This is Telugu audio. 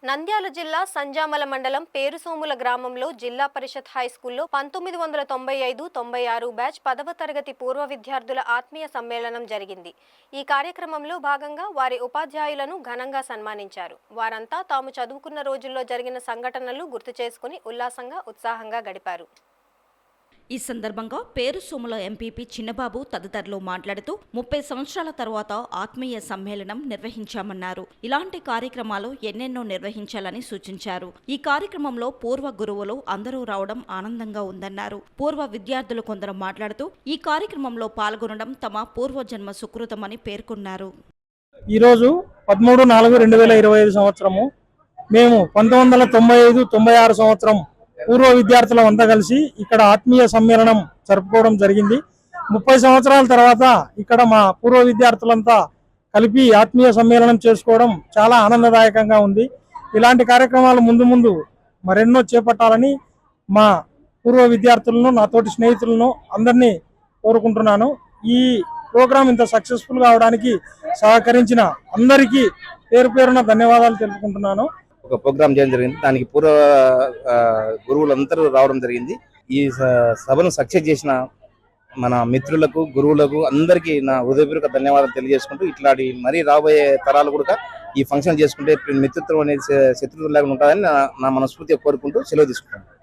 నంద్యాల జిల్లా సంజామల మండలం పేరుసోముల గ్రామంలో జిల్లా పరిషత్ హైస్కూల్లో 1995-96 బ్యాచ్ 10వ తరగతి పూర్వ విద్యార్థుల ఆత్మీయ సమ్మేళనం జరిగింది. ఈ కార్యక్రమంలో భాగంగా వారి ఉపాధ్యాయులను ఘనంగా సన్మానించారు. వారంతా తాము చదువుకున్న రోజుల్లో జరిగిన సంఘటనలు గుర్తు చేసుకుని ఉల్లాసంగా ఉత్సాహంగా గడిపారు. ఈ సందర్భంగా పేరుసోముల ఎంపీపీ చిన్నబాబు తదితరులు మాట్లాడుతూ 30 సంవత్సరాల తర్వాత ఆత్మీయ సమ్మేళనం నిర్వహించామన్నారు. ఇలాంటి కార్యక్రమాలు ఎన్నెన్నో నిర్వహించాలని సూచించారు. ఈ కార్యక్రమంలో పూర్వ గురువులు అందరూ రావడం ఆనందంగా ఉందన్నారు. పూర్వ విద్యార్థులు కొందరు మాట్లాడుతూ ఈ కార్యక్రమంలో పాల్గొనడం తమ పూర్వజన్మ సుకృతమని పేర్కొన్నారు. ఈరోజు 13/4/2025 సంవత్సరము మేము 1995-96 సంవత్సరం పూర్వ విద్యార్థులం అంతా కలిసి ఇక్కడ ఆత్మీయ సమ్మేళనం జరుపుకోవడం జరిగింది. 30 సంవత్సరాల తర్వాత ఇక్కడ మా పూర్వ విద్యార్థులంతా కలిపి ఆత్మీయ సమ్మేళనం చేసుకోవడం చాలా ఆనందదాయకంగా ఉంది. ఇలాంటి కార్యక్రమాలు ముందు ముందు మరెన్నో చేపట్టాలని మా పూర్వ విద్యార్థులను, నాతోటి స్నేహితులను అందరినీ కోరుకుంటున్నాను. ఈ ప్రోగ్రాం ఇంత సక్సెస్ఫుల్ కావడానికి సహకరించిన అందరికీ పేరు పేరున ధన్యవాదాలు తెలుపుకుంటున్నాను. ఒక ప్రోగ్రామ్ చేయడం జరిగింది. దానికి పూర్వ గురువులందరూ రావడం జరిగింది. ఈ సభను సక్సెస్ చేసిన మన మిత్రులకు, గురువులకు అందరికీ నా హృదయపూర్వక ధన్యవాదాలు తెలియజేసుకుంటూ ఇట్లాంటి మరీ రాబోయే తరాలు కూడా ఈ ఫంక్షన్ చేసుకుంటే మిత్రత్వం అనేది శత్రుత్వం లేకుండా ఉంటుందని నా మనస్ఫూర్తిగా కోరుకుంటూ సెలవు తీసుకుంటాను.